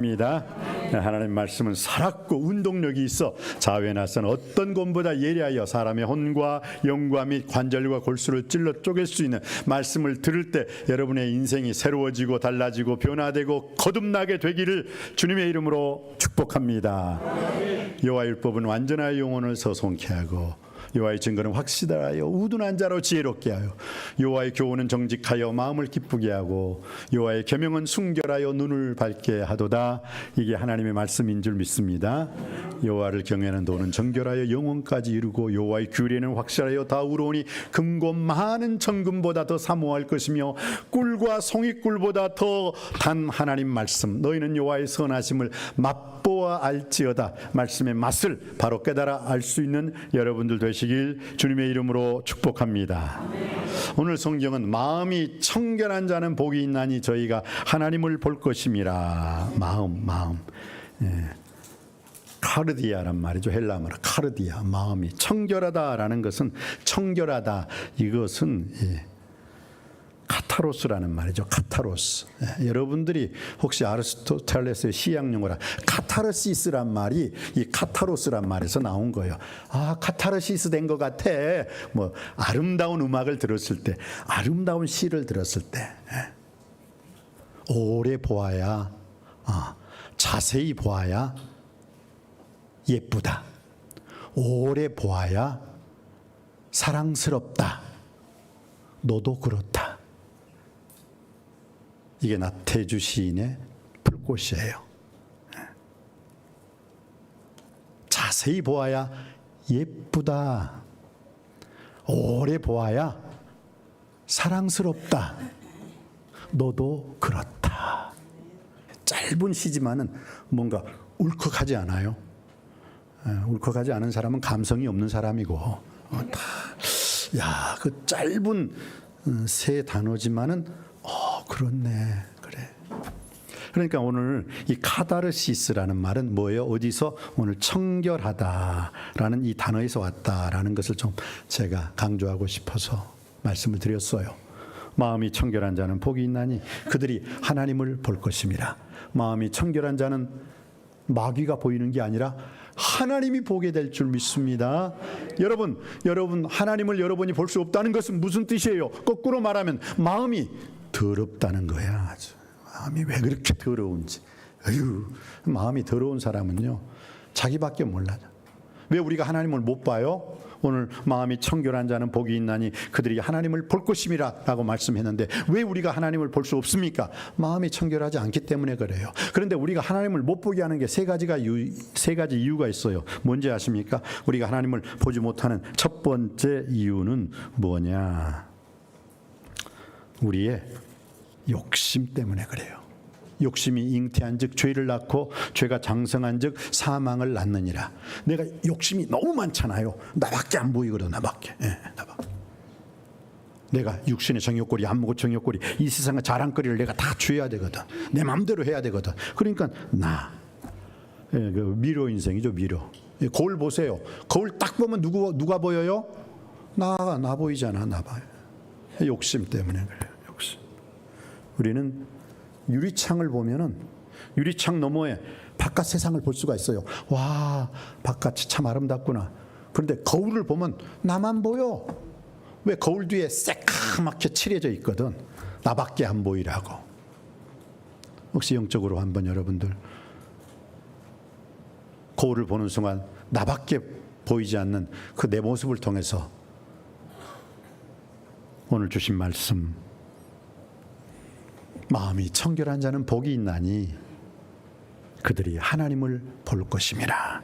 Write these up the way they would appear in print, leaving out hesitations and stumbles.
입니다. 하나님 말씀은 살았고 운동력이 있어 자외에 나선 어떤 곰보다 예리하여 사람의 혼과 영과 및 관절과 골수를 찔러 쪼갤 수 있는 말씀을 들을 때 여러분의 인생이 새로워지고 달라지고 변화되고 거듭나게 되기를 주님의 이름으로 축복합니다. 여호와의 율법은 완전하여 영혼을 서성케 하고 여호와의 증거는 확실하여 우둔한 자로 지혜롭게 하여 여호와의 교훈은 정직하여 마음을 기쁘게 하고 여호와의 계명은 순결하여 눈을 밝게 하도다. 이게 하나님의 말씀인 줄 믿습니다. 여호와를 경외하는 도는 정결하여 영혼까지 이루고 여호와의 규례는 확실하여 다 우러우니 금고 많은 정금보다 더 사모할 것이며 꿀과 송이꿀보다 더 단 하나님 말씀. 너희는 여호와의 선하심을 맛보아 알지어다. 말씀의 맛을 바로 깨달아 알 수 있는 여러분들 되시길 주님의 이름으로 축복합니다. 오늘 성경은 마음이 청결한 자는 복이 있나니 저희가 하나님을 볼 것임이라. 마음. 카르디아란 말이죠. 헬라어로 카르디아, 마음이 청결하다라는 것은 청결하다. 이것은 카타로스라는 말이죠. 카타로스. 여러분들이 혹시 아리스토텔레스의 시약용어라 카타르시스란 말이 이 카타로스란 말에서 나온 거예요. 아, 카타르시스 된 것 같아. 뭐 아름다운 음악을 들었을 때, 아름다운 시를 들었을 때, 오래 보아야, 자세히 보아야 예쁘다. 오래 보아야 사랑스럽다. 너도 그렇다. 이게 나태주 시인의 불꽃이에요. 자세히 보아야 예쁘다. 오래 보아야 사랑스럽다. 너도 그렇다. 짧은 시지만은 뭔가 울컥하지 않아요? 울컥하지 않은 사람은 감성이 없는 사람이고, 그 짧은 세 단어지만은 그렇네. 그래. 그러니까 오늘 이 카다르시스라는 말은 뭐예요? 어디서? 오늘 청결하다라는 이 단어에서 왔다라는 것을 좀 제가 강조하고 싶어서 말씀을 드렸어요. 마음이 청결한 자는 복이 있나니 그들이 하나님을 볼 것임이라. 마음이 청결한 자는 마귀가 보이는 게 아니라 하나님이 보게 될 줄 믿습니다. 여러분 하나님을 여러분이 볼 수 없다는 것은 무슨 뜻이에요? 거꾸로 말하면 마음이 더럽다는 거야. 마음이 왜 그렇게 더러운지. 마음이 더러운 사람은요, 자기밖에 몰라. 왜 우리가 하나님을 못 봐요? 오늘 마음이 청결한 자는 복이 있나니 그들이 하나님을 볼 것임이라 라고 말씀했는데 왜 우리가 하나님을 볼 수 없습니까? 마음이 청결하지 않기 때문에 그래요. 그런데 우리가 하나님을 못 보게 하는 게 세 가지 이유가 있어요. 뭔지 아십니까? 우리가 하나님을 보지 못하는 첫 번째 이유는 뭐냐? 우리의 욕심 때문에 그래요. 욕심이 잉태한 즉 죄를 낳고 죄가 장성한 즉 사망을 낳느니라. 내가 욕심이 너무 많잖아요. 나밖에 안 보이거든. 나밖에. 내가 육신의 정욕거리, 안목의 정욕거리, 이 세상의 자랑거리를 내가 다 죄야 되거든. 내 마음대로 해야 되거든. 그러니까 그 미로 인생이죠. 미로. 거울 보세요. 거울 딱 보면 누가 보여요? 나 보이잖아. 나 봐요. 욕심 때문에 그래요. 욕심. 우리는 유리창을 보면은 유리창 너머에 바깥 세상을 볼 수가 있어요. 와, 바깥이 참 아름답구나. 그런데 거울을 보면 나만 보여. 왜? 거울 뒤에 새까맣게 칠해져 있거든. 나밖에 안 보이라고. 혹시 영적으로 한번 여러분들 거울을 보는 순간 나밖에 보이지 않는 그 내 모습을 통해서 오늘 주신 말씀, 마음이 청결한 자는 복이 있나니 그들이 하나님을 볼 것임이라.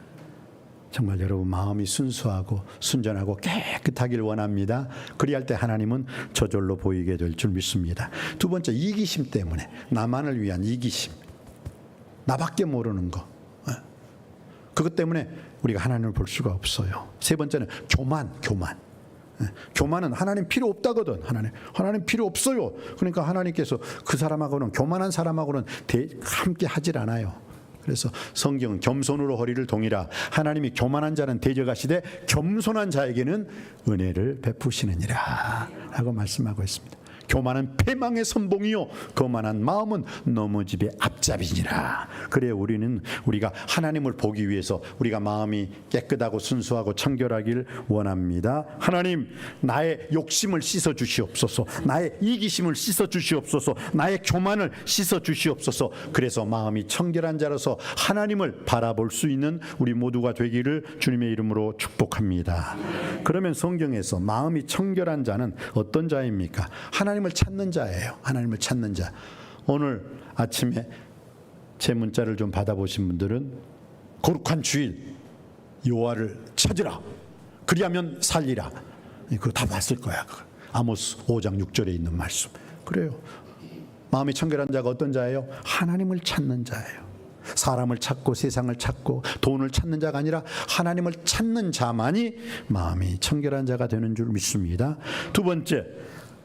정말 여러분 마음이 순수하고 순전하고 깨끗하길 원합니다. 그리할 때 하나님은 저절로 보이게 될 줄 믿습니다. 두 번째, 이기심 때문에, 나만을 위한 이기심, 나밖에 모르는 거, 그것 때문에 우리가 하나님을 볼 수가 없어요. 세 번째는 교만은 하나님 필요 없다거든. 하나님 필요 없어요. 그러니까 하나님께서 그 사람하고는, 교만한 사람하고는 함께 하질 않아요. 그래서 성경은 겸손으로 허리를 동이라. 하나님이 교만한 자는 대적하시되 겸손한 자에게는 은혜를 베푸시느니라 라고 말씀하고 있습니다. 교만은 패망의 선봉이요 거만한 마음은 넘어집의 앞잡이니라. 그래 우리가 하나님을 보기 위해서 우리가 마음이 깨끗하고 순수하고 청결하길 원합니다. 하나님, 나의 욕심을 씻어 주시옵소서. 나의 이기심을 씻어 주시옵소서. 나의 교만을 씻어 주시옵소서. 그래서 마음이 청결한 자로서 하나님을 바라볼 수 있는 우리 모두가 되기를 주님의 이름으로 축복합니다. 그러면 성경에서 마음이 청결한 자는 어떤 자입니까? 하나님을 찾는 자예요. 하나님을 찾는 자. 오늘 아침에 제 문자를 좀 받아보신 분들은 거룩한 주일 여호와를 찾으라, 그리하면 살리라, 그거 다 봤을 거야. 아모스 5장 6절에 있는 말씀. 그래요. 마음이 청결한 자가 어떤 자예요? 하나님을 찾는 자예요. 사람을 찾고 세상을 찾고 돈을 찾는 자가 아니라 하나님을 찾는 자만이 마음이 청결한 자가 되는 줄 믿습니다. 두 번째,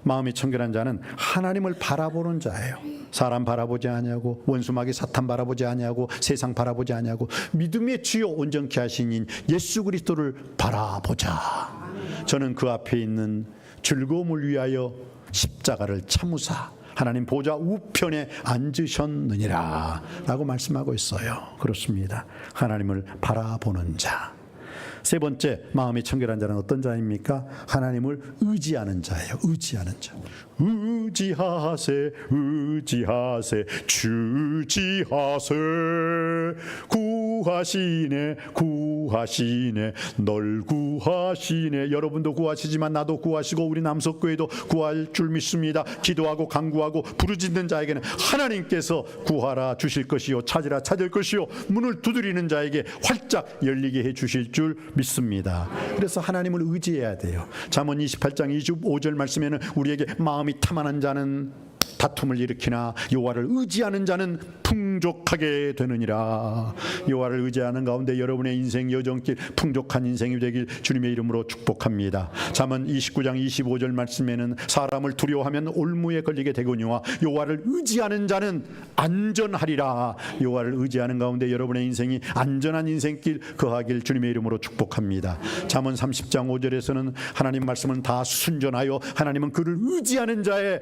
마음이 청결한 자는 하나님을 바라보는 자예요. 사람 바라보지 아니하고 원수마귀 사탄 바라보지 아니하고 세상 바라보지 아니하고 믿음의 주요 온전케 하신 예수 그리스도를 바라보자. 저는 그 앞에 있는 즐거움을 위하여 십자가를 참으사 하나님 보좌 우편에 앉으셨느니라 라고 말씀하고 있어요. 그렇습니다. 하나님을 바라보는 자. 세 번째, 마음이 청결한 자는 어떤 자입니까? 하나님을 의지하는 자예요. 의지하는 자. 의지하세, 의지하세, 주지하세. 구하시네, 구하시네, 널 구하시네. 여러분도 구하시지만 나도 구하시고 우리 남석교회도 구할 줄 믿습니다. 기도하고 간구하고 부르짖는 자에게는 하나님께서 구하라 주실 것이요, 찾으라 찾을 것이요, 문을 두드리는 자에게 활짝 열리게 해 주실 줄 믿습니다. 그래서 하나님을 의지해야 돼요. 잠언 28장 25절 말씀에는 우리에게 마음이 탐하는 자는 다툼을 일으키나 여호와를 의지하는 자는 풍족하게 되느니라. 여호와를 의지하는 가운데 여러분의 인생 여정길 풍족한 인생이 되길 주님의 이름으로 축복합니다. 잠언 29장 25절 말씀에는 사람을 두려워하면 올무에 걸리게 되거니와 여호와를 의지하는 자는 안전하리라. 여호와를 의지하는 가운데 여러분의 인생이 안전한 인생길 거하길 주님의 이름으로 축복합니다. 잠언 30장 5절에서는 하나님 말씀은 다 순전하여 하나님은 그를 의지하는 자의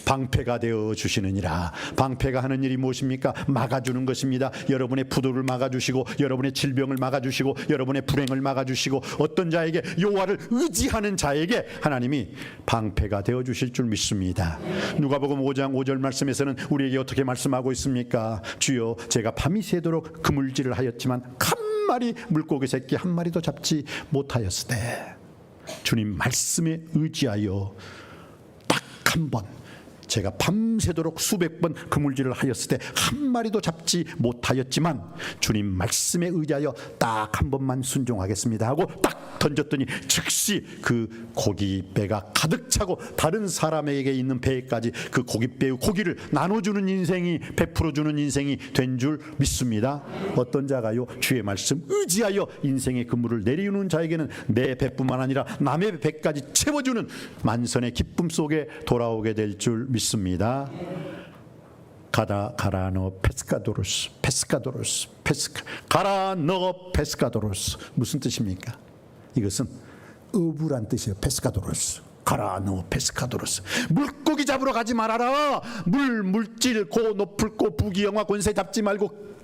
방패가 되어 주시느니라. 방패가 하는 일이 무엇입니까? 막아주는 것입니다. 여러분의 부도를 막아주시고 여러분의 질병을 막아주시고 여러분의 불행을 막아주시고 어떤 자에게 여호와를 의지하는 자에게 하나님이 방패가 되어 주실 줄 믿습니다. 누가복음 5장 5절 말씀에서는 우리에게 어떻게 말씀하고 있습니까? 주여, 제가 밤이 새도록 그물질을 하였지만 한 마리 물고기 새끼 한 마리도 잡지 못하였으되. 주님 말씀에 의지하여 딱 한 번, 제가 밤새도록 수백 번 그물질을 하였을 때 한 마리도 잡지 못하였지만 주님 말씀에 의지하여 딱 한 번만 순종하겠습니다 하고 딱 던졌더니 즉시 그 고깃배가 가득 차고 다른 사람에게 있는 배까지 그 고깃배의 고기를 나눠주는 인생이, 베풀어주는 인생이 된 줄 믿습니다. 어떤 자가요? 주의 말씀 의지하여 인생의 그물을 내리우는 자에게는 내 배뿐만 아니라 남의 배까지 채워주는 만선의 기쁨 속에 돌아오게 될 줄 믿습니다. 가라 너 페스카도로스, 가라 너 페스카도로스. 무슨 뜻입니까? 이것은 어부란 뜻이에요. 페스카도로스. 가라 너 페스카도로스. 물고기 잡으러 가지 말아라. 물질 고 높을 고 부귀영화 권세 잡지 말고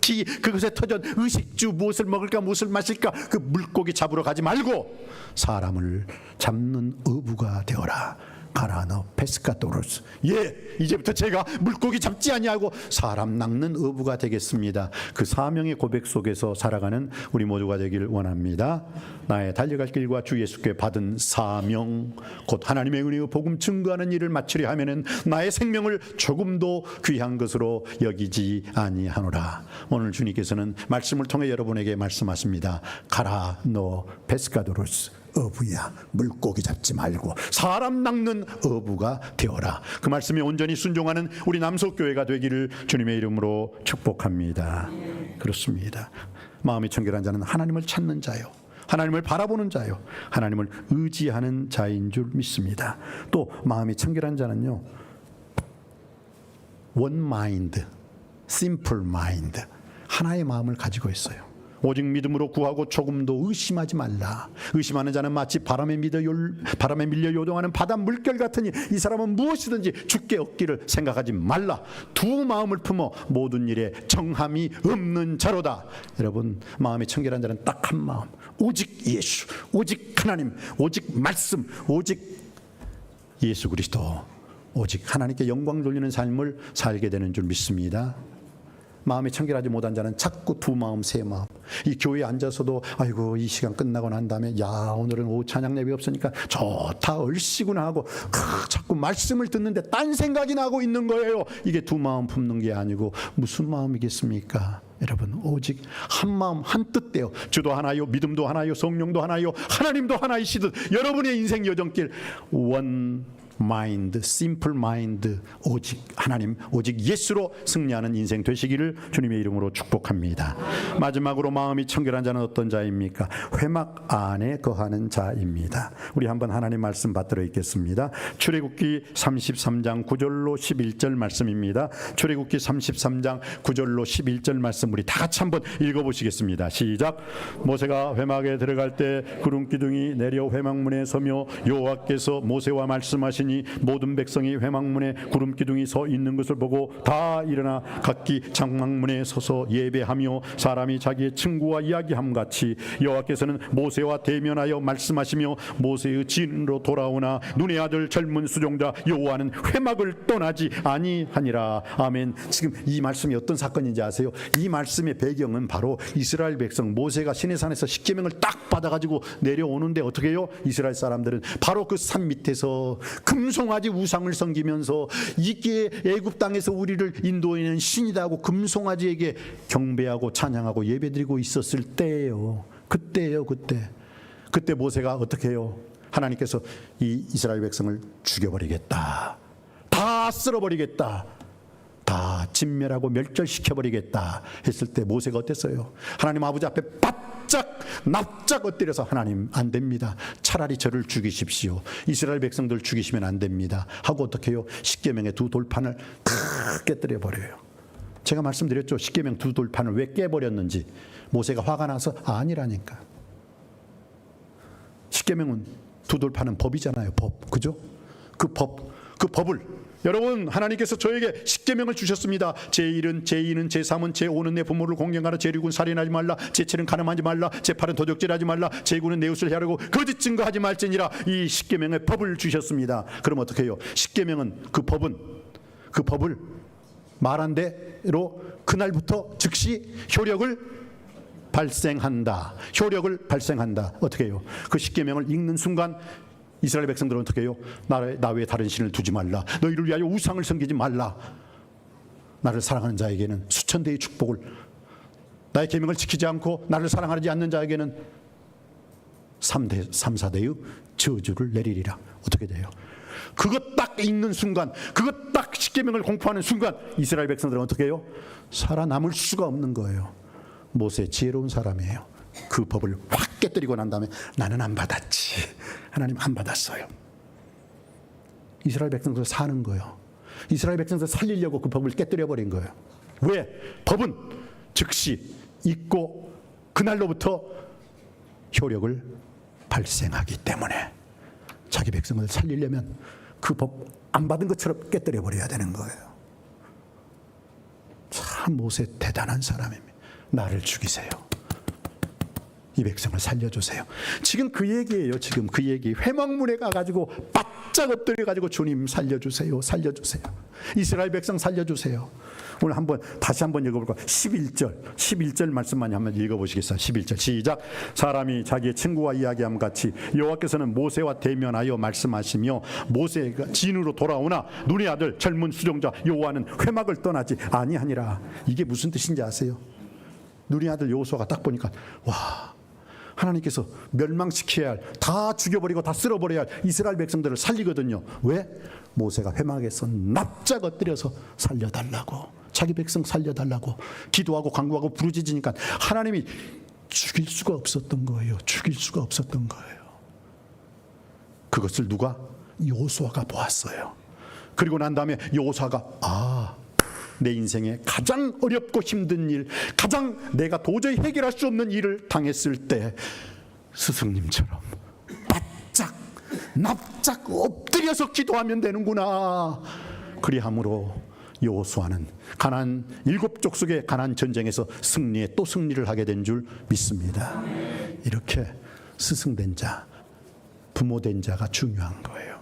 그것에 터전 의식주 무엇을 먹을까 무엇을 마실까 그 물고기 잡으러 가지 말고 사람을 잡는 어부가 되어라. 가라 너 페스카도로스. 예, 이제부터 제가 물고기 잡지 아니하고 사람 낚는 어부가 되겠습니다. 그 사명의 고백 속에서 살아가는 우리 모두가 되기를 원합니다. 나의 달려갈 길과 주 예수께 받은 사명, 곧 하나님의 은혜의 복음 증거하는 일을 마치려 하면은 나의 생명을 조금도 귀한 것으로 여기지 아니하노라. 오늘 주님께서는 말씀을 통해 여러분에게 말씀하십니다. 가라 너 페스카도로스. 어부야, 물고기 잡지 말고 사람 낚는 어부가 되어라. 그 말씀에 온전히 순종하는 우리 남석교회가 되기를 주님의 이름으로 축복합니다. 그렇습니다. 마음이 청결한 자는 하나님을 찾는 자요, 하나님을 바라보는 자요, 하나님을 의지하는 자인 줄 믿습니다. 또 마음이 청결한 자는요, one mind, simple mind, 하나의 마음을 가지고 있어요. 오직 믿음으로 구하고 조금도 의심하지 말라. 의심하는 자는 마치 바람에 밀려 요동하는 바다 물결 같으니 이 사람은 무엇이든지 주께 얻기를 생각하지 말라. 두 마음을 품어 모든 일에 정함이 없는 자로다. 여러분, 마음이 청결한 자는 딱 한 마음, 오직 예수, 오직 하나님, 오직 말씀, 오직 예수 그리스도, 오직 하나님께 영광 돌리는 삶을 살게 되는 줄 믿습니다. 마음이 청결하지 못한 자는 자꾸 두 마음 세 마음, 이 교회에 앉아서도 아이고 이 시간 끝나고 난 다음에 야 오늘은 오후 찬양 예배 없으니까 좋다 얼씨구나 하고 자꾸 말씀을 듣는데 딴 생각이 나고 있는 거예요. 이게 두 마음 품는 게 아니고 무슨 마음이겠습니까? 여러분, 오직 한 마음 한 뜻대요. 주도 하나요, 믿음도 하나요, 성령도 하나요, 하나님도 하나이시듯 여러분의 인생 여정길 원 마인드, 심플 마인드, 오직 하나님, 오직 예수로 승리하는 인생 되시기를 주님의 이름으로 축복합니다. 마지막으로 마음이 청결한 자는 어떤 자입니까? 회막 안에 거하는 자입니다. 우리 한번 하나님 말씀 받들어 읽겠습니다. 출애굽기 33장 9절로 11절 말씀입니다. 출애굽기 33장 9절로 11절 말씀 우리 다 같이 한번 읽어보시겠습니다. 시작. 모세가 회막에 들어갈 때 구름 기둥이 내려 회막문에 서며 여호와께서 모세와 말씀하신 모든 백성이 회막문에 구름 기둥이 서 있는 것을 보고 다 일어나 각기 장막문에 서서 예배하며 사람이 자기의 친구와 이야기함 같이 여호와께서는 모세와 대면하여 말씀하시며 모세의 진으로 돌아오나 눈의 아들 젊은 수종자 여호와는 회막을 떠나지 아니하니라. 아멘. 지금 이 말씀이 어떤 사건인지 아세요? 이 말씀의 배경은 바로 이스라엘 백성 모세가 시내산에서 십계명을 딱 받아가지고 내려오는데 어떻게 해요? 이스라엘 사람들은 바로 그 산 밑에서 금송아지 우상을 섬기면서 이게 애굽 땅에서 우리를 인도하는 신이다 하고 금송아지에게 경배하고 찬양하고 예배드리고 있었을 때예요. 그때예요. 그때 모세가 어떻게 해요? 하나님께서 이 이스라엘 백성을 죽여버리겠다, 다 쓸어버리겠다, 다 진멸하고 멸절시켜버리겠다 했을 때 모세가 어땠어요? 하나님 아버지 앞에 바짝 납작 엎드려서 하나님 안 됩니다. 차라리 저를 죽이십시오. 이스라엘 백성들 죽이시면 안 됩니다 하고 어떻게 해요? 십계명의 두 돌판을 다 깨뜨려 버려요. 제가 말씀드렸죠. 십계명 두 돌판을 왜 깨버렸는지. 모세가 화가 나서 아니라니까. 십계명은 두 돌판은 법이잖아요. 법. 그죠? 그 법을 여러분, 하나님께서 저에게 십계명을 주셨습니다. 제1은, 제2는, 제3은, 제5는 내 부모를 공경하라, 제6은 살인하지 말라, 제7은 가늠하지 말라, 제8은 도적질하지 말라, 제9는 내 이웃을 헤아리고 거짓 증거하지 말지니라. 이 십계명의 법을 주셨습니다. 그럼 어떻게 해요? 십계명은 그 법을 말한 대로 그날부터 즉시 효력을 발생한다. 어떻게 해요? 그 십계명을 읽는 순간 이스라엘 백성들은 어떻게 해요? 나 외에 다른 신을 두지 말라. 너희를 위하여 우상을 섬기지 말라. 나를 사랑하는 자에게는 수천 대의 축복을, 나의 계명을 지키지 않고 나를 사랑하지 않는 자에게는 3-4대의 저주를 내리리라. 어떻게 돼요? 그것 딱 읽는 순간, 그것 딱 십계명을 공포하는 순간 이스라엘 백성들은 어떻게 해요? 살아남을 수가 없는 거예요. 모세 지혜로운 사람이에요. 그 법을 확 깨뜨리고 난 다음에 나는 안 받았지. 하나님 안 받았어요. 이스라엘 백성들 사는 거예요. 이스라엘 백성들 살리려고 그 법을 깨뜨려 버린 거예요. 왜? 법은 즉시 있고 그날로부터 효력을 발생하기 때문에 자기 백성을 살리려면 그 법 안 받은 것처럼 깨뜨려 버려야 되는 거예요. 참 모세 대단한 사람입니다. 나를 죽이세요. 이 백성을 살려주세요. 지금 그 얘기예요. 지금 그 얘기. 회막문에 가가지고 바짝 엎드려가지고 주님 살려주세요. 이스라엘 백성 살려주세요. 오늘 다시 한번 읽어볼까요? 11절 말씀만 한번 읽어보시겠어요? 11절 시작. 사람이 자기의 친구와 이야기함 같이 여호와께서는 모세와 대면하여 말씀하시며 모세가 진으로 돌아오나 눈의 아들 젊은 수종자 여호와는 회막을 떠나지 아니하니라. 이게 무슨 뜻인지 아세요? 눈의 아들 여호수아가 딱 보니까 와, 하나님께서 멸망시켜야 할, 다 죽여버리고 다 쓸어버려야 할 이스라엘 백성들을 살리거든요. 왜? 모세가 회막에서 납작 엎드려서 살려달라고, 자기 백성 살려달라고 기도하고 간구하고 부르짖으니까 하나님이 죽일 수가 없었던 거예요. 그것을 누가? 여호수아가 보았어요. 그리고 난 다음에 여호수아가 내 인생에 가장 어렵고 힘든 일, 가장 내가 도저히 해결할 수 없는 일을 당했을 때 스승님처럼 바짝 납작 엎드려서 기도하면 되는구나. 그리함으로 여호수아는 가나안 7족속의 가나안 전쟁에서 승리에 또 승리를 하게 된 줄 믿습니다. 이렇게 스승된 자, 부모된 자가 중요한 거예요.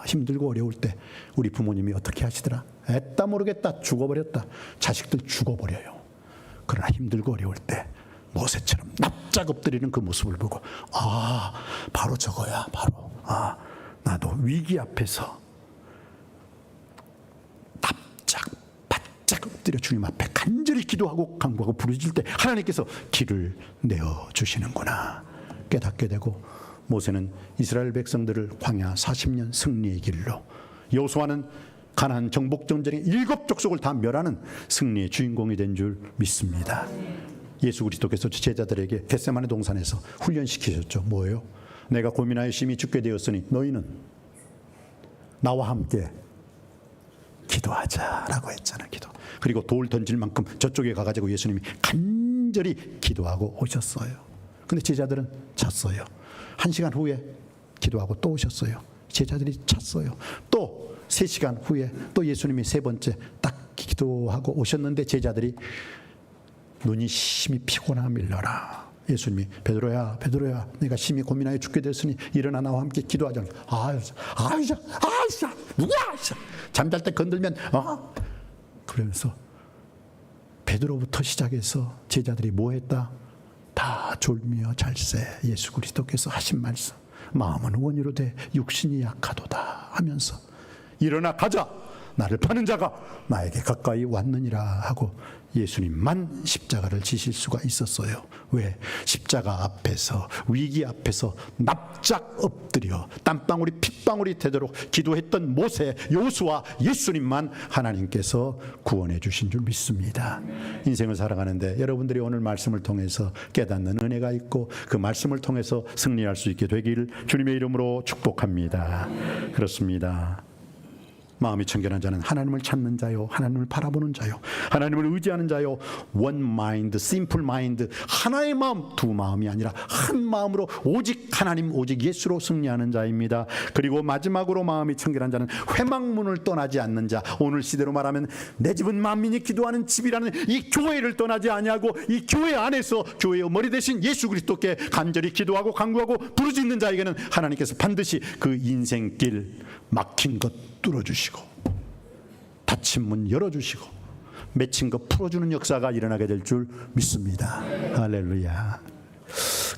힘들고 어려울 때 우리 부모님이 어떻게 하시더라? 애따 모르겠다, 죽어버렸다. 자식들 죽어버려요. 그러나 힘들고 어려울 때 모세처럼 납작 엎드리는 그 모습을 보고 바로 저거야. 바로 나도 위기 앞에서 바짝 엎드려 주님 앞에 간절히 기도하고 간구하고 부르짖을 때 하나님께서 길을 내어주시는구나 깨닫게 되고, 모세는 이스라엘 백성들을 광야 40년 승리의 길로, 여호수아는 가나안 정복 전쟁의 7족속을 다 멸하는 승리의 주인공이 된 줄 믿습니다. 예수 그리스도께서 제자들에게 겟세마네 동산에서 훈련시키셨죠. 뭐예요? 내가 고민하여 심히 죽게 되었으니 너희는 나와 함께 기도하자라고 했잖아요. 기도. 그리고 돌 던질 만큼 저쪽에 가가지고 예수님이 간절히 기도하고 오셨어요. 근데 제자들은 잤어요. 1시간 후에 기도하고 또 오셨어요. 제자들이 잤어요. 또 3시간 후에 또 예수님이 3번째 딱 기도하고 오셨는데 제자들이 눈이 심히 피곤함일러라. 예수님이 베드로야 내가 심히 고민하여 죽게 됐으니 일어나 나와 함께 기도하자. 누구야? 잠잘 때 건들면 그러면서 베드로부터 시작해서 제자들이 뭐 했다? 다 졸며 잘세. 예수 그리스도께서 하신 말씀, 마음은 원이로되 육신이 약하도다 하면서 일어나 가자, 나를 파는 자가 나에게 가까이 왔느니라 하고 예수님만 십자가를 지실 수가 있었어요. 왜? 십자가 앞에서, 위기 앞에서 납작 엎드려 땀방울이 핏방울이 되도록 기도했던 모세, 여호수아, 예수님만 하나님께서 구원해 주신 줄 믿습니다. 인생을 살아가는데 여러분들이 오늘 말씀을 통해서 깨닫는 은혜가 있고 그 말씀을 통해서 승리할 수 있게 되기를 주님의 이름으로 축복합니다. 그렇습니다. 마음이 청결한 자는 하나님을 찾는 자요, 하나님을 바라보는 자요, 하나님을 의지하는 자요, one mind, simple mind, 하나의 마음, 두 마음이 아니라 한 마음으로 오직 하나님, 오직 예수로 승리하는 자입니다. 그리고 마지막으로 마음이 청결한 자는 회막문을 떠나지 않는 자, 오늘 시대로 말하면 내 집은 만민이 기도하는 집이라는 이 교회를 떠나지 아니하고 이 교회 안에서 교회의 머리 대신 예수 그리스도께 간절히 기도하고 간구하고 부르짖는 자에게는 하나님께서 반드시 그 인생길 막힌 것 뚫어주시고 닫힌 문 열어주시고 맺힌 것 풀어주는 역사가 일어나게 될 줄 믿습니다. 할렐루야.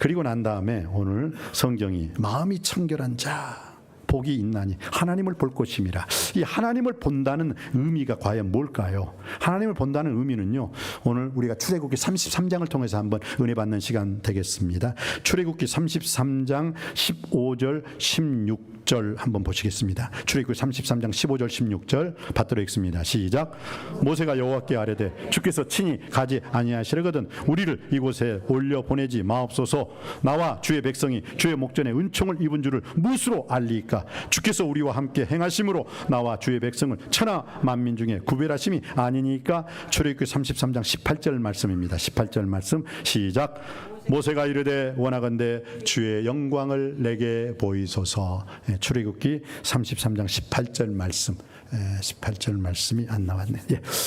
그리고 난 다음에 오늘 성경이 마음이 청결한 자 복이 있나니 하나님을 볼 것임이라. 이 하나님을 본다는 의미가 과연 뭘까요? 하나님을 본다는 의미는요, 오늘 우리가 출애굽기 33장을 통해서 한번 은혜 받는 시간 되겠습니다. 출애굽기 33장 15절 16절 한번 보시겠습니다. 출애굽기 33장 15절 16절 받들어 읽습니다. 시작. 모세가 여호와께 아뢰되 주께서 친히 가지 아니하시려거든 우리를 이곳에 올려 보내지 마옵소서. 나와 주의 백성이 주의 목전에 은총을 입은 줄을 무엇으로 알리까? 주께서 우리와 함께 행하심으로 나와 주의 백성을 천하 만민 중에 구별하심이 아니니까. 출애굽기 33장 18절 말씀입니다. 18절 말씀 시작. 모세가 이르되 원하건대 주의 영광을 내게 보이소서. 출애굽기 33장 18절 말씀. 18절 말씀이 안 나왔네.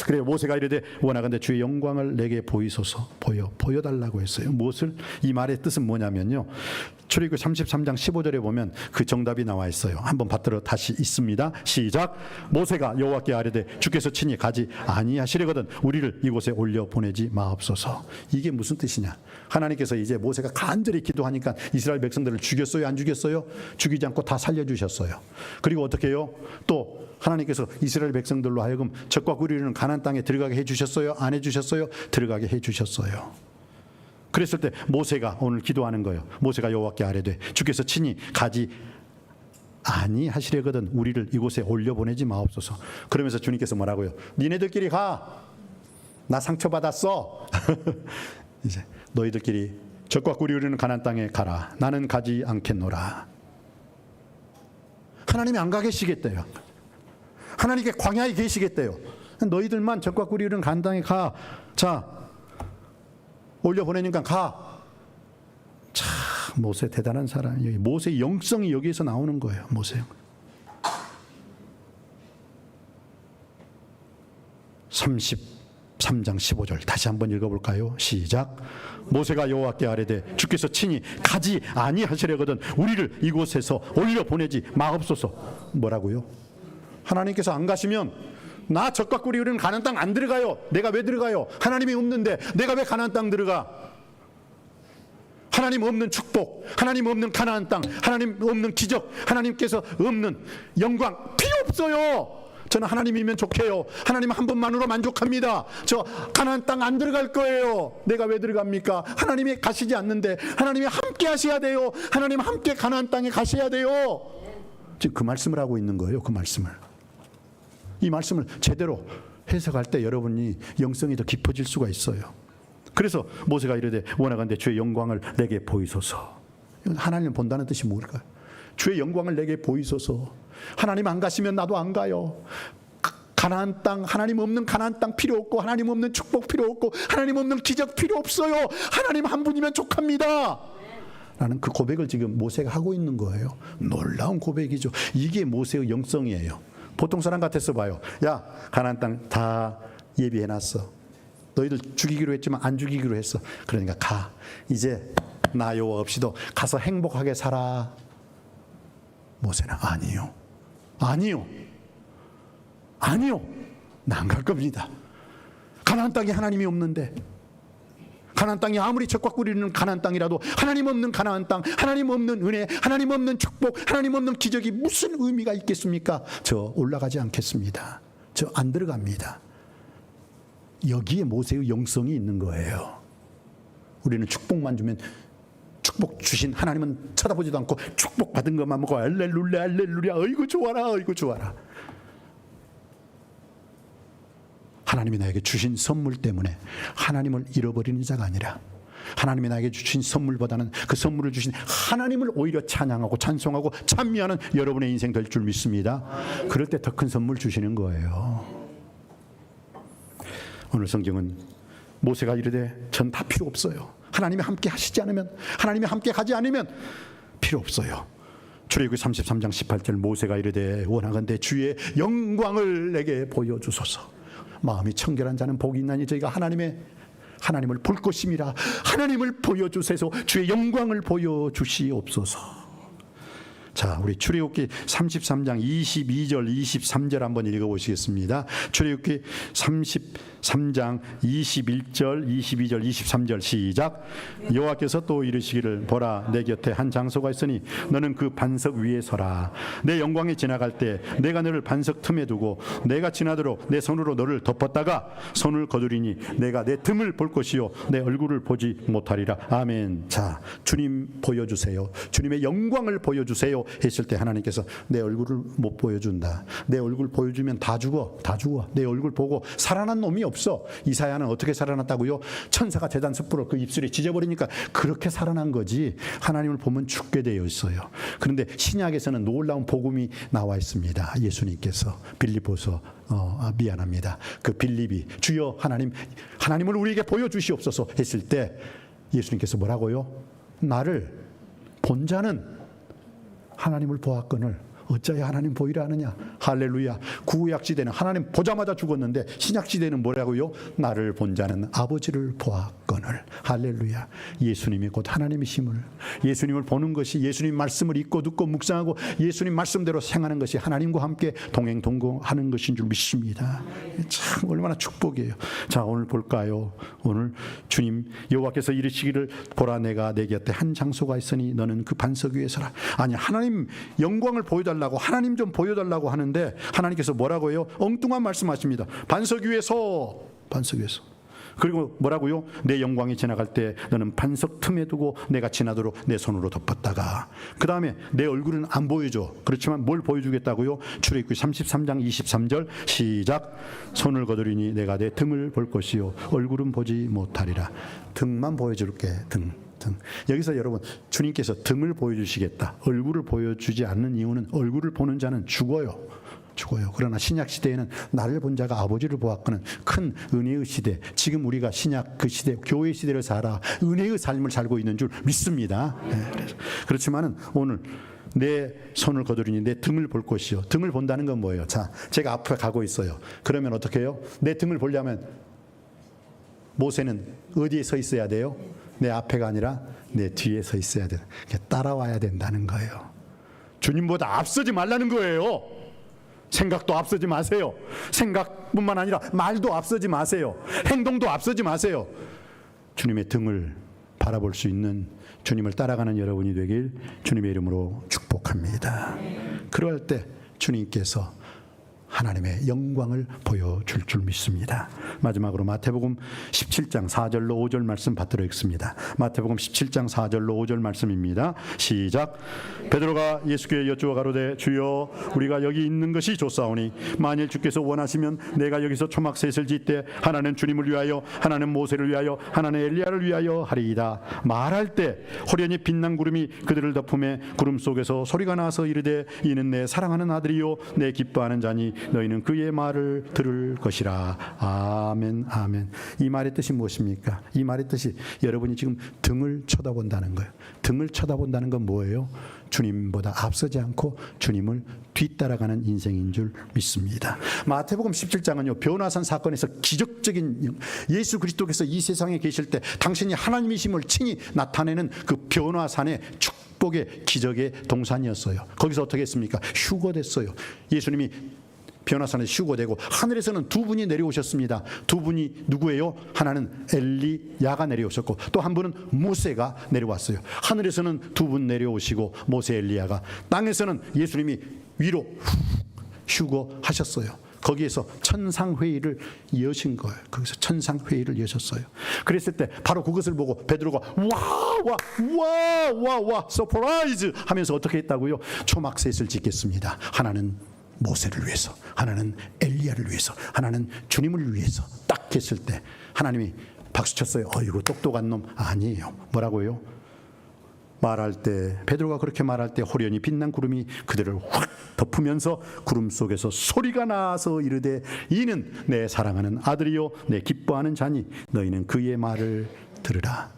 그래요. 모세가 이르되 원하건대 주의 영광을 내게 보이소서. 보여달라고 했어요. 무엇을? 이 말의 뜻은 뭐냐면요, 출애굽기 33장 15절에 보면 그 정답이 나와 있어요. 한번 받들어 다시 있습니다. 시작. 모세가 여호와께 아뢰되 주께서 친히 가지 아니하시려거든 우리를 이곳에 올려 보내지 마옵소서. 이게 무슨 뜻이냐? 하나님께서 이제 모세가 간절히 기도하니까 이스라엘 백성들을 죽였어요, 안 죽였어요? 죽이지 않고 다 살려주셨어요. 그리고 어떻게 해요? 또 하나님께서 이스라엘 백성들로 하여금 적과 꿀이 가나안 땅에 들어가게 해주셨어요, 안 해주셨어요? 들어가게 해주셨어요. 그랬을 때 모세가 오늘 기도하는 거예요. 모세가 여호와께 아뢰되 주께서 친히 가지 아니하시려거든 우리를 이곳에 올려보내지 마옵소서. 그러면서 주님께서 뭐라고요? 니네들끼리 가. 나 상처받았어. 이제 너희들끼리 적과 꿀이 흐르는 가나안 땅에 가라. 나는 가지 않겠노라. 하나님이 안 가 계시겠대요. 하나님께 광야에 계시겠대요. 너희들만 적과 꿀이 흐르는 가나안 땅에 가. 자, 올려보내니까 가. 참 모세 대단한 사람이에요. 모세의 영성이 여기에서 나오는 거예요. 모세. 33장 15절 다시 한번 읽어볼까요? 시작. 모세가 여호와께 아뢰되 주께서 친히 가지 아니하시려거든 우리를 이곳에서 올려보내지 마옵소서. 뭐라고요? 하나님께서 안 가시면 나 적과 꿀이 흐르는 가나안 땅 안 들어가요. 내가 왜 들어가요? 하나님이 없는데 내가 왜 가나안 땅 들어가? 하나님 없는 축복, 하나님 없는 가나안 땅, 하나님 없는 기적, 하나님께서 없는 영광 필요 없어요. 저는 하나님이면 좋게요. 하나님 한 분만으로 만족합니다. 저 가나안 땅 안 들어갈 거예요. 내가 왜 들어갑니까? 하나님이 가시지 않는데 하나님이 함께 하셔야 돼요. 하나님 함께 가나안 땅에 가셔야 돼요. 지금 그 말씀을 하고 있는 거예요. 그 말씀을. 이 말씀을 제대로 해석할 때 여러분이 영성이 더 깊어질 수가 있어요. 그래서 모세가 이르되 원하건대 주의 영광을 내게 보이소서. 하나님 본다는 뜻이 뭘까요? 주의 영광을 내게 보이소서. 하나님 안 가시면 나도 안 가요. 가나안 땅, 하나님 없는 가나안 땅 필요 없고 하나님 없는 축복 필요 없고 하나님 없는 기적 필요 없어요. 하나님 한 분이면 족합니다. 라는 그 고백을 지금 모세가 하고 있는 거예요. 놀라운 고백이죠. 이게 모세의 영성이에요. 보통 사람 같아서 봐요. 야, 가나안 땅 다 예비해놨어. 너희들 죽이기로 했지만 안 죽이기로 했어. 그러니까 가. 이제 나 여호와 없이도 가서 행복하게 살아. 모세는 아니요. 아니요. 아니요. 나 안 갈 겁니다. 가나안 땅에 하나님이 없는데, 가나안 땅이 아무리 적과 꿀이 흐르는 가나안 땅이라도 하나님 없는 가나안 땅, 하나님 없는 은혜, 하나님 없는 축복, 하나님 없는 기적이 무슨 의미가 있겠습니까? 저 올라가지 않겠습니다. 저 안 들어갑니다. 여기에 모세의 영성이 있는 거예요. 우리는 축복만 주면 축복 주신 하나님은 쳐다보지도 않고 축복 받은 것만 먹고 할렐루야 할렐루야 어이구 좋아라 어이구 좋아라. 하나님이 나에게 주신 선물 때문에 하나님을 잃어버리는 자가 아니라 하나님이 나에게 주신 선물보다는 그 선물을 주신 하나님을 오히려 찬양하고 찬송하고 찬미하는 여러분의 인생 될 줄 믿습니다. 그럴 때 더 큰 선물 주시는 거예요. 오늘 성경은 모세가 이르되 전 다 필요 없어요. 하나님이 함께 하시지 않으면, 하나님이 함께 가지 않으면 필요 없어요. 출애굽기 33장 18절 모세가 이르되 원하건대 주의 영광을 내게 보여주소서. 마음이 청결한 자는 복이 있나니 저희가 하나님을 볼 것임이라. 하나님을 보여주소서. 주의 영광을 보여주시옵소서. 자, 우리 출애굽기 33장 22절 23절 한번 읽어보시겠습니다. 출애굽기 33장 21절 22절 23절 시작. 여호와께서 또 이르시기를 보라 내 곁에 한 장소가 있으니 너는 그 반석 위에 서라. 내 영광이 지나갈 때 내가 너를 반석 틈에 두고 내가 지나도록 내 손으로 너를 덮었다가 손을 거두리니 내가 내 틈을 볼 것이요 내 얼굴을 보지 못하리라. 아멘. 자, 주님 보여주세요. 주님의 영광을 보여주세요 했을 때 하나님께서 내 얼굴을 못 보여준다. 내 얼굴 보여주면 다 죽어. 다 죽어. 내 얼굴 보고 살아난 놈이 없어. 이사야는 어떻게 살아났다고요? 천사가 제단 숯불을 그 입술에 지져버리니까 그렇게 살아난 거지. 하나님을 보면 죽게 되어 있어요. 그런데 신약에서는 놀라운 복음이 나와 있습니다. 예수님께서 빌립보서 미안합니다. 그 빌립이 주여 하나님을 우리에게 보여주시옵소서 했을 때 예수님께서 뭐라고요? 나를 본 자는 하나님을 보았거늘 어찌하여 하나님 보이라 하느냐. 할렐루야. 구약 시대는 하나님 보자마자 죽었는데 신약 시대는 뭐라고요? 나를 본 자는 아버지를 보았거늘. 할렐루야. 예수님이 곧 하나님이심을, 예수님을 보는 것이, 예수님 말씀을 읽고 듣고 묵상하고 예수님 말씀대로 생하는 것이 하나님과 함께 동행동거하는 것인 줄 믿습니다. 참 얼마나 축복이에요. 자, 오늘 볼까요? 오늘 주님 여호와께서 이르시기를 보라 내가 내 곁에 한 장소가 있으니 너는 그 반석 위에 서라. 아니, 하나님 영광을 보여달라고, 하나님 좀 보여달라고 하는데 하나님께서 뭐라고요? 엉뚱한 말씀하십니다. 반석 위에서, 반석 위에서. 그리고 뭐라고요? 내 영광이 지나갈 때 너는 반석 틈에 두고 내가 지나도록 내 손으로 덮었다가, 그 다음에 내 얼굴은 안 보여줘. 그렇지만 뭘 보여주겠다고요? 출애굽기 33장 23절 시작. 손을 거두리니 내가 내 등을 볼 것이요 얼굴은 보지 못하리라. 등만 보여줄게. 등. 여기서 여러분, 주님께서 등을 보여주시겠다, 얼굴을 보여주지 않는 이유는 얼굴을 보는 자는 죽어요. 죽어요. 그러나 신약 시대에는 나를 본 자가 아버지를 보았거는 큰 은혜의 시대, 지금 우리가 신약 그 시대, 교회 시대를 살아 은혜의 삶을 살고 있는 줄 믿습니다. 그렇지만은 오늘 내 손을 거두리니 내 등을 볼 것이요. 등을 본다는 건 뭐예요? 자, 제가 앞에 가고 있어요. 그러면 어떻게 해요? 내 등을 보려면 모세는 어디에 서 있어야 돼요? 내 앞에가 아니라 내 뒤에 서 있어야 돼요. 따라와야 된다는 거예요. 주님보다 앞서지 말라는 거예요. 생각도 앞서지 마세요. 생각뿐만 아니라 말도 앞서지 마세요. 행동도 앞서지 마세요. 주님의 등을 바라볼 수 있는, 주님을 따라가는 여러분이 되길 주님의 이름으로 축복합니다. 그럴 때 주님께서 하나님의 영광을 보여줄 줄 믿습니다. 마지막으로 마태복음 17장 4절로 5절 말씀 받도록 하겠습니다. 마태복음 17장 4절로 5절 말씀입니다. 시작. 베드로가 예수께 여쭈어 가로되 주여 우리가 여기 있는 것이 좋사오니 만일 주께서 원하시면 내가 여기서 초막셋을 짓되 하나는 주님을 위하여 하나는 모세를 위하여 하나는 엘리야를 위하여 하리이다. 말할 때 호련히 빛난 구름이 그들을 덮음에 구름 속에서 소리가 나서 이르되 이는 내 사랑하는 아들이요 내 기뻐하는 자니 너희는 그의 말을 들을 것이라. 아멘, 아멘. 이 말의 뜻이 무엇입니까? 이 말의 뜻이 여러분이 지금 등을 쳐다본다는 거예요. 등을 쳐다본다는 건 뭐예요? 주님보다 앞서지 않고 주님을 뒤따라가는 인생인 줄 믿습니다. 마태복음 17장은요, 변화산 사건에서 기적적인 예수 그리스도께서 이 세상에 계실 때 당신이 하나님이심을 친히 나타내는 그 변화산의 축복의 기적의 동산이었어요. 거기서 어떻게 했습니까? 휴거됐어요. 예수님이 변화산에 휴거되고 하늘에서는 두 분이 내려오셨습니다. 두 분이 누구예요? 하나는 엘리야가 내려오셨고 또 한 분은 모세가 내려왔어요. 하늘에서는 두 분 내려오시고 모세 엘리야가, 땅에서는 예수님이 위로 휴거하셨어요. 거기에서 천상회의를 여신 거예요. 거기서 천상회의를 여셨어요. 그랬을 때 바로 그것을 보고 베드로가 와 서프라이즈 하면서 어떻게 했다고요? 초막셋을 짓겠습니다. 하나는 모세를 위해서, 하나는 엘리야를 위해서, 하나는 주님을 위해서 딱 했을 때 하나님이 박수 쳤어요. 이거 똑똑한 놈 아니에요. 뭐라고요? 말할 때, 베드로가 그렇게 말할 때 호련히 빛난 구름이 그들을 확 덮으면서 구름 속에서 소리가 나서 이르되 이는 내 사랑하는 아들이요 내 기뻐하는 자니 너희는 그의 말을 들으라.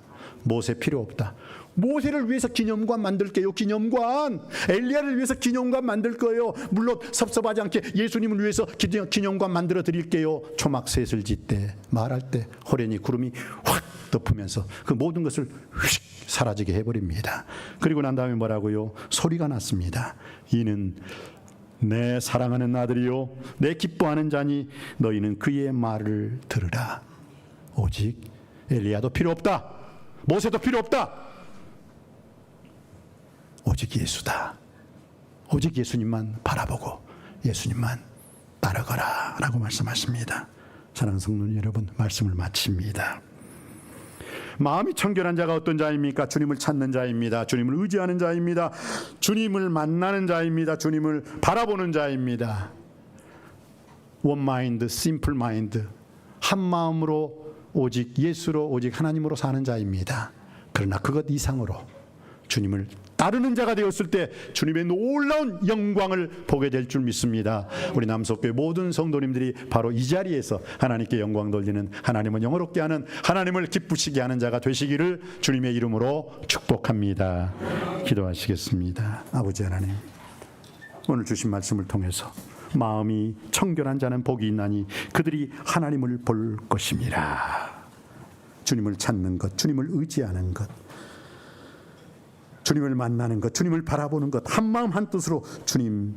모세 필요 없다. 모세를 위해서 기념관 만들게요. 기념관. 엘리야를 위해서 기념관 만들 거예요. 물론 섭섭하지 않게 예수님을 위해서 기념관 만들어 드릴게요. 초막셋을 짓때 말할 때 호련히 구름이 확 덮으면서 그 모든 것을 휙 사라지게 해버립니다. 그리고 난 다음에 뭐라고요? 소리가 났습니다. 이는 내 사랑하는 아들이요 내 기뻐하는 자니 너희는 그의 말을 들으라. 오직 엘리야도 필요 없다. 모세도 필요 없다. 오직 예수다. 오직 예수님만 바라보고 예수님만 따라가라 라고 말씀하십니다. 사랑하는 성도 여러분, 말씀을 마칩니다. 마음이 청결한 자가 어떤 자입니까? 주님을 찾는 자입니다. 주님을 의지하는 자입니다. 주님을 만나는 자입니다. 주님을 바라보는 자입니다. 원 마인드, 심플 마인드, 한 마음으로 오직 예수로, 오직 하나님으로 사는 자입니다. 그러나 그것 이상으로 주님을 따르는 자가 되었을 때 주님의 놀라운 영광을 보게 될 줄 믿습니다. 우리 남석교회 모든 성도님들이 바로 이 자리에서 하나님께 영광 돌리는, 하나님을 영화롭게 하는, 하나님을 기쁘시게 하는 자가 되시기를 주님의 이름으로 축복합니다. 기도하시겠습니다. 아버지 하나님, 오늘 주신 말씀을 통해서 마음이 청결한 자는 복이 있나니 그들이 하나님을 볼 것임이라. 주님을 찾는 것, 주님을 의지하는 것, 주님을 만나는 것, 주님을 바라보는 것, 한마음 한뜻으로 주님